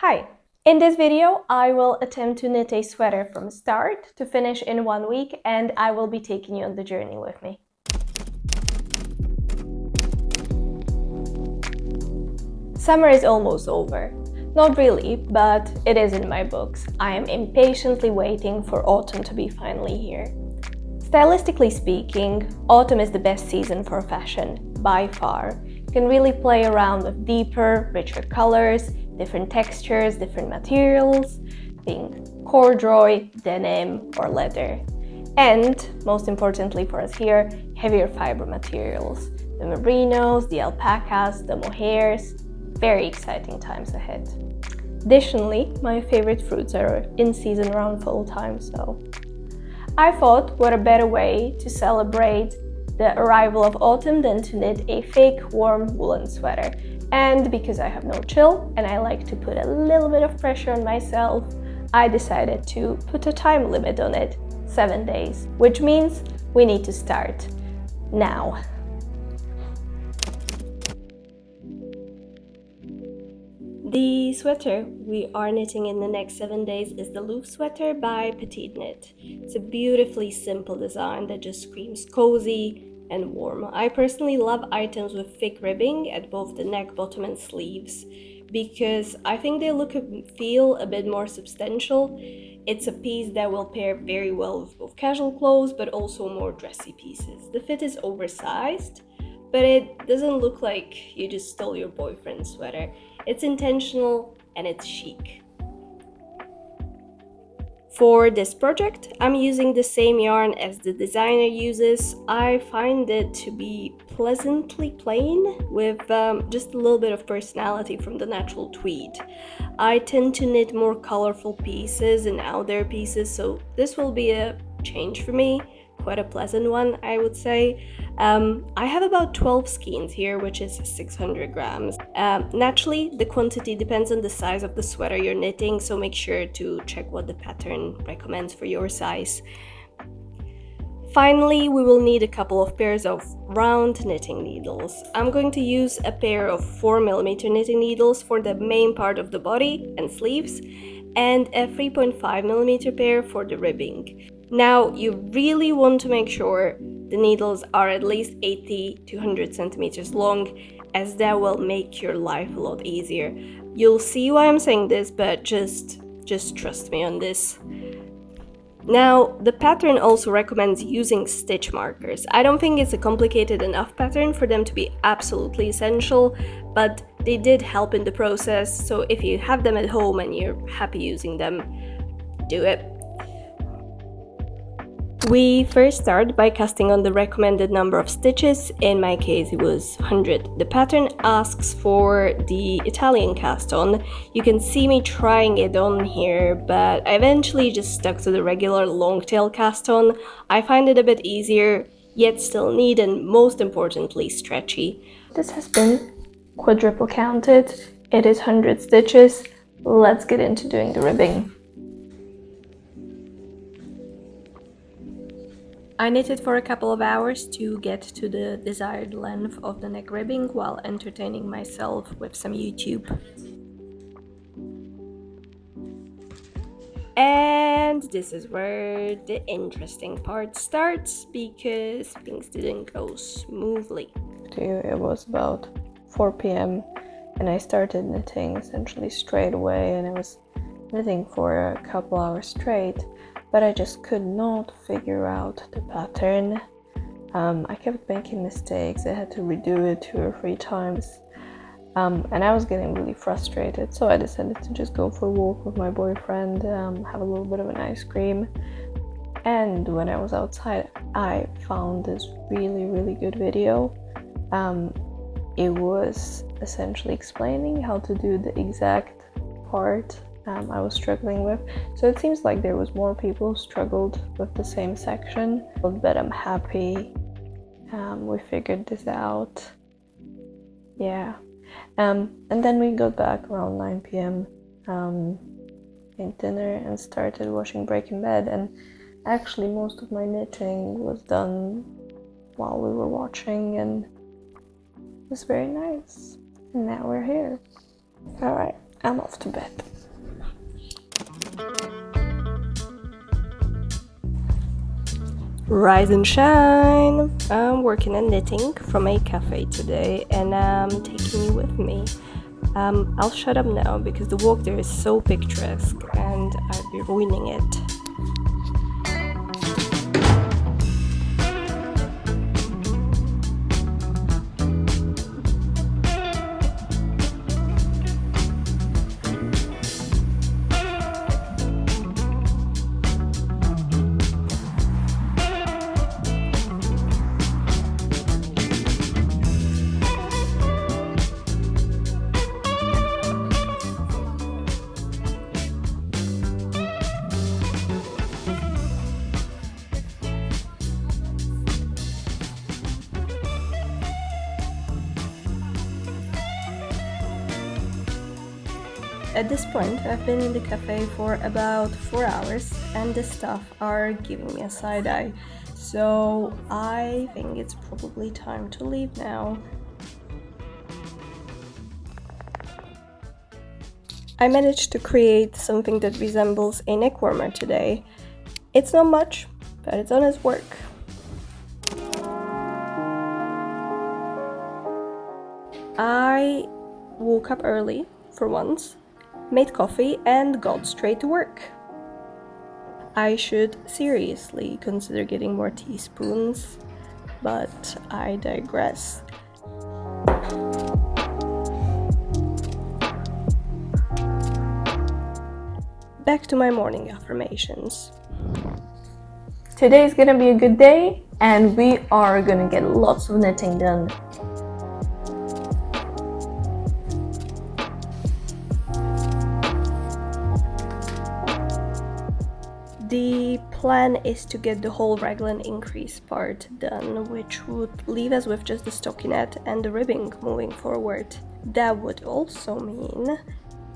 Hi! In this video, I will attempt to knit a sweater from start to finish in 1 week, and I will be taking you on the journey with me. Summer is almost over. Not really, but it is in my books. I am impatiently waiting for autumn to be finally here. Stylistically speaking, autumn is the best season for fashion, by far. You can really play around with deeper, richer colors, different textures, different materials, being corduroy, denim, or leather. And, most importantly for us here, heavier fiber materials. The merinos, the alpacas, the mohairs. Very exciting times ahead. Additionally, my favorite fruits are in season around fall time, so I thought what a better way to celebrate the arrival of autumn than to knit a fake warm woolen sweater. And because I have no chill and I like to put a little bit of pressure on myself, I decided to put a time limit on it, 7 days, which means we need to start now. The sweater we are knitting in the next 7 days is the Louvre Sweater by PetiteKnit. It's a beautifully simple design that just screams cozy and warm. I personally love items with thick ribbing at both the neck, bottom and sleeves because I think they look and feel a bit more substantial. It's a piece that will pair very well with both casual clothes but also more dressy pieces. The fit is oversized, but it doesn't look like you just stole your boyfriend's sweater. It's intentional and it's chic. For this project, I'm using the same yarn as the designer uses. I find it to be pleasantly plain with just a little bit of personality from the natural tweed. I tend to knit more colorful pieces and out there pieces, so this will be a change for me. Quite a pleasant one, I would say. I have about 12 skeins here, which is 600 grams. Naturally, the quantity depends on the size of the sweater you're knitting, so make sure to check what the pattern recommends for your size. Finally, we will need a couple of pairs of round knitting needles. I'm going to use a pair of 4mm knitting needles for the main part of the body and sleeves, and a 3.5mm pair for the ribbing. Now, you really want to make sure the needles are at least 80 to 100 centimeters long, as that will make your life a lot easier. You'll see why I'm saying this, but just trust me on this. Now, the pattern also recommends using stitch markers. I don't think it's a complicated enough pattern for them to be absolutely essential, but they did help in the process, so if you have them at home and you're happy using them, do it. We first start by casting on the recommended number of stitches. In my case it was 100. The pattern asks for the Italian cast on. You can see me trying it on here, but I eventually just stuck to the regular long tail cast on. I find it a bit easier, yet still neat and most importantly stretchy. This has been quadruple counted. It is 100 stitches. Let's get into doing the ribbing. I knitted for a couple of hours to get to the desired length of the neck ribbing while entertaining myself with some YouTube. And this is where the interesting part starts because things didn't go smoothly. It was about 4 p.m. and I started knitting essentially straight away, and I was knitting for a couple hours straight. But I just could not figure out the pattern. I kept making mistakes. I had to redo it 2 or 3 times. And I was getting really frustrated, so I decided to just go for a walk with my boyfriend, have a little bit of an ice cream. And when I was outside, I found this really good video. It was essentially explaining how to do the exact part I was struggling with. So it seems like there was more people who struggled with the same section, but I'm happy we figured this out. Yeah. And then we got back around 9 p.m. Ate dinner and started washing break in bed, and actually most of my knitting was done while we were watching, and it was very nice. And now we're here. Alright, I'm off to bed. Rise and shine! I'm working on knitting from a cafe today and I'm taking you with me. I'll shut up now because the walk there is so picturesque and I'd be ruining it. At this point, I've been in the cafe for about 4 hours and the staff are giving me a side eye, so I think it's probably time to leave now. I managed to create something that resembles a neck warmer today. It's not much, but it's honest work. I woke up early for once, made coffee and got straight to work. I should seriously consider getting more teaspoons, but I digress. Back to my morning affirmations. Today's gonna be a good day and we are gonna get lots of knitting done. The plan is to get the whole raglan increase part done, which would leave us with just the stockinette and the ribbing moving forward. That would also mean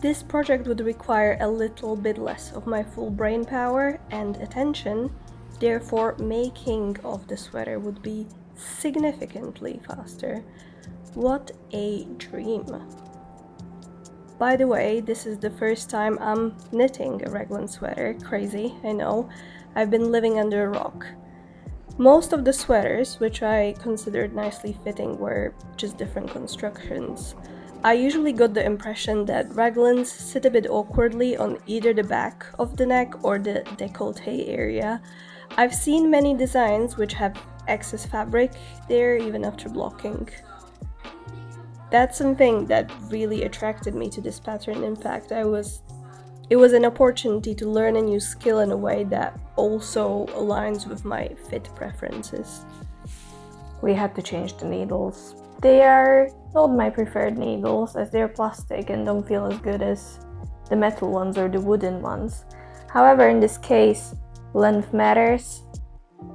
this project would require a little bit less of my full brain power and attention, therefore making of the sweater would be significantly faster. What a dream! By the way, this is the first time I'm knitting a raglan sweater. Crazy, I know. I've been living under a rock. Most of the sweaters, which I considered nicely fitting, were just different constructions. I usually got the impression that raglans sit a bit awkwardly on either the back of the neck or the décolleté area. I've seen many designs which have excess fabric there even after blocking. That's something that really attracted me to this pattern. In fact, it was an opportunity to learn a new skill in a way that also aligns with my fit preferences. We had to change the needles. They are not my preferred needles as they're plastic and don't feel as good as the metal ones or the wooden ones. However, in this case, length matters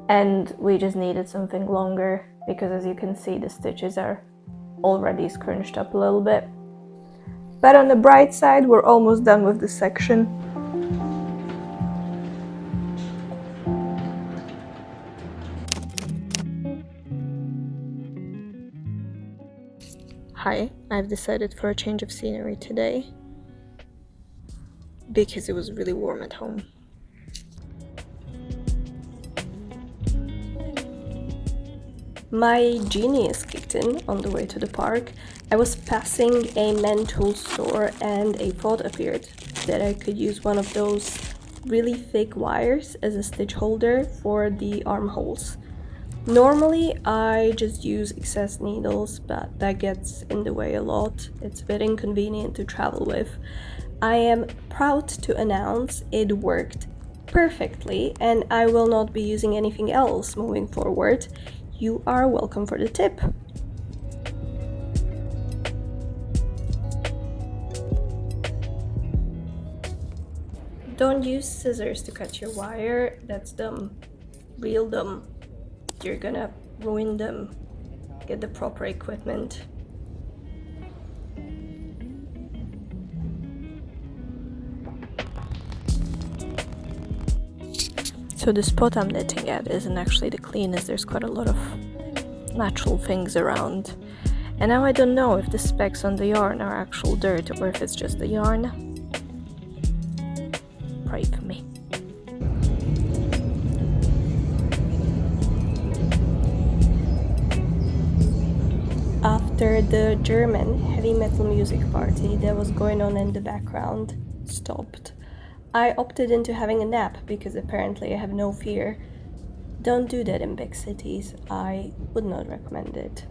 and we just needed something longer because as you can see the stitches are already scrunched up a little bit. But on the bright side, we're almost done with this section. Hi, I've decided for a change of scenery today because it was really warm at home. My genius kicked in on the way to the park. I was passing a men tool store and a thought appeared that I could use one of those really thick wires as a stitch holder for the armholes. Normally I just use excess needles, but that gets in the way a lot. It's a bit inconvenient to travel with. I am proud to announce it worked perfectly and I will not be using anything else moving forward. You are welcome for the tip. Don't use scissors to cut your wire, that's dumb. Real dumb. You're gonna ruin them. Get the proper equipment. So the spot I'm knitting at isn't actually the cleanest. There's quite a lot of natural things around. And now I don't know if the specks on the yarn are actual dirt or if it's just the yarn. Pray for me. after the German heavy metal music party that was going on in the background stopped, I opted into having a nap because apparently I have no fear. Don't do that in big cities. I would not recommend it.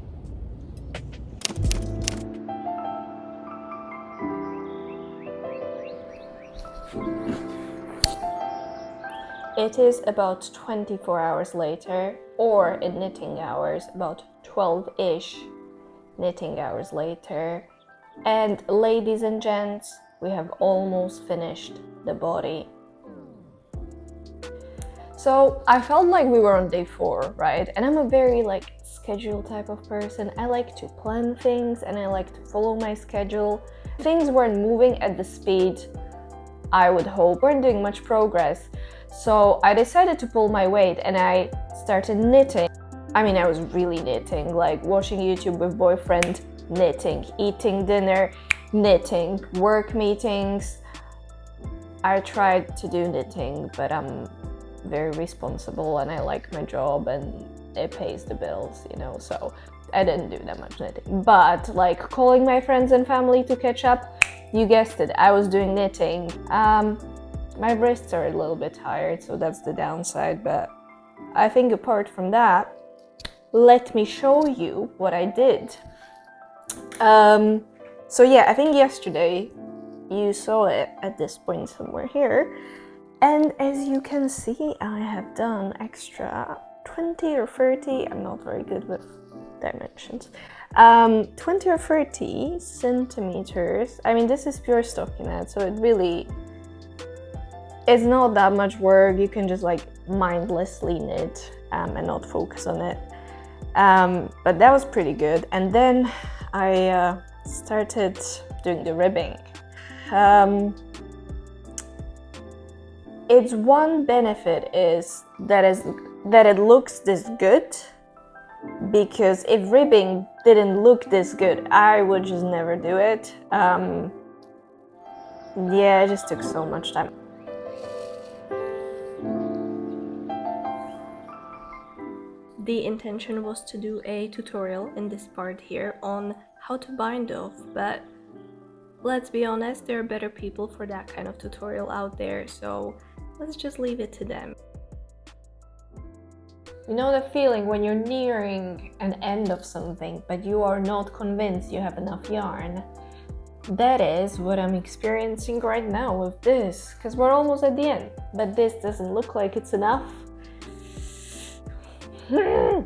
It is about 24 hours later, or in knitting hours, about 12-ish knitting hours later. And ladies and gents, we have almost finished the body. So I felt like we were on day 4, right? And I'm a very schedule type of person. I like to plan things and I like to follow my schedule. Things weren't moving at the speed I would hope, weren't doing much progress. So I decided to pull my weight and I started knitting. I mean, I was really knitting, like watching YouTube with boyfriend, knitting, eating dinner, knitting, work meetings. I tried to do knitting, but I'm very responsible and I like my job and it pays the bills, so I didn't do that much knitting. But calling my friends and family to catch up, you guessed it, I was doing knitting. My wrists are a little bit tired, so that's the downside, but I think apart from that, let me show you what I did. So yeah, I think yesterday you saw it at this point somewhere here. And as you can see, I have done extra 20 or 30, I'm not very good with dimensions, 20 or 30 centimeters. I mean, this is pure stockinette, so it really is not that much work. You can just mindlessly knit and not focus on it. But that was pretty good. And then I started doing the ribbing. Its one benefit is that it looks this good, because if ribbing didn't look this good, I would just never do it. Yeah, it just took so much time. The intention was to do a tutorial in this part here on how to bind off, but let's be honest, there are better people for that kind of tutorial out there, so let's just leave it to them. You know the feeling when you're nearing an end of something, but you are not convinced you have enough yarn? That is what I'm experiencing right now with this, because we're almost at the end, but this doesn't look like it's enough. You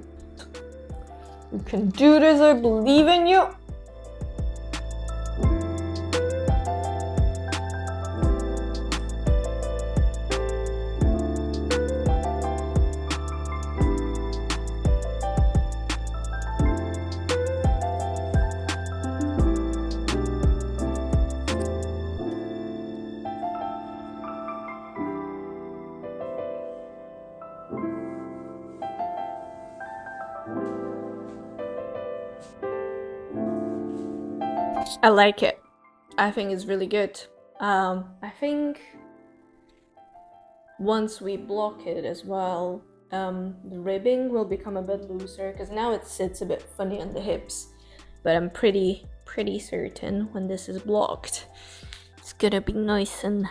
can do this, I believe in you. I like it. I think it's really good. I think once we block it as well, the ribbing will become a bit looser, because now it sits a bit funny on the hips, but I'm pretty certain when this is blocked, it's gonna be nice. And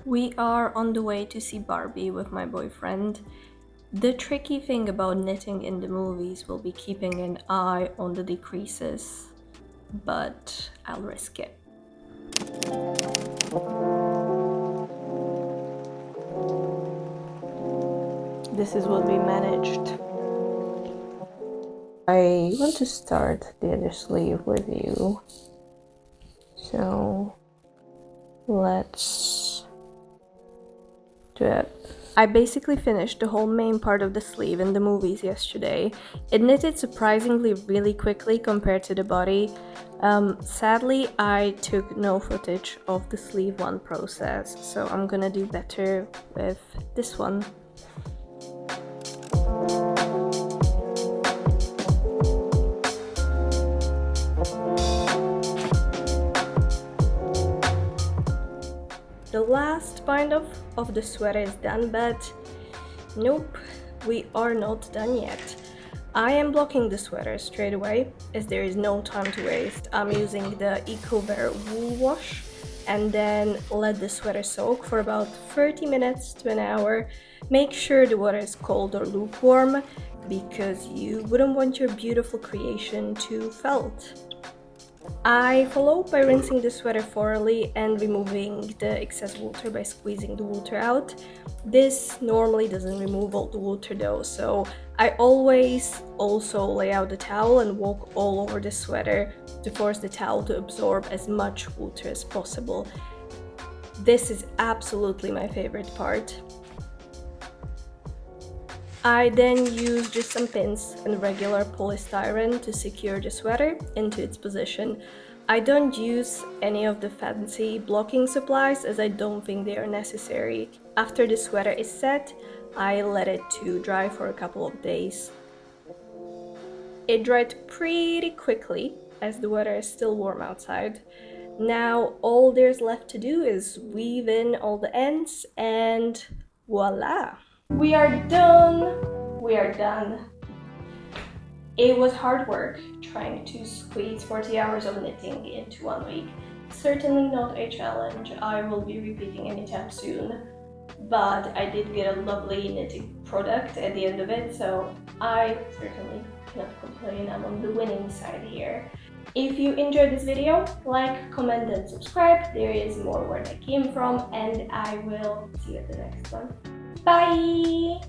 we are on the way to see Barbie with my boyfriend. The tricky thing about knitting in the movies will be keeping an eye on the decreases, but I'll risk it. This is what we managed. I want to start the other sleeve with you, so let's do it. I basically finished the whole main part of the sleeve in the movies yesterday. It knitted surprisingly really quickly compared to the body. Sadly, I took no footage of the sleeve one process, so I'm gonna do better with this one. The last bind off of the sweater is done, but nope, we are not done yet. I am blocking the sweater straight away as there is no time to waste. I'm using the EcoVear wool wash and then let the sweater soak for about 30 minutes to an hour. Make sure the water is cold or lukewarm because you wouldn't want your beautiful creation to felt. I follow by rinsing the sweater thoroughly and removing the excess water by squeezing the water out. This normally doesn't remove all the water though, so I always also lay out the towel and walk all over the sweater to force the towel to absorb as much water as possible. This is absolutely my favorite part. I then use just some pins and regular polystyrene to secure the sweater into its position. I don't use any of the fancy blocking supplies as I don't think they are necessary. After the sweater is set, I let it to dry for a couple of days. It dried pretty quickly as the weather is still warm outside. Now all there's left to do is weave in all the ends and voila! We are done! We are done. It was hard work trying to squeeze 40 hours of knitting into 1 week. Certainly not a challenge I will be repeating anytime soon, but I did get a lovely knitting product at the end of it, so I certainly cannot complain. I'm on the winning side here. If you enjoyed this video, like, comment and subscribe. There is more where that came from, and I will see you at the next one. Bye!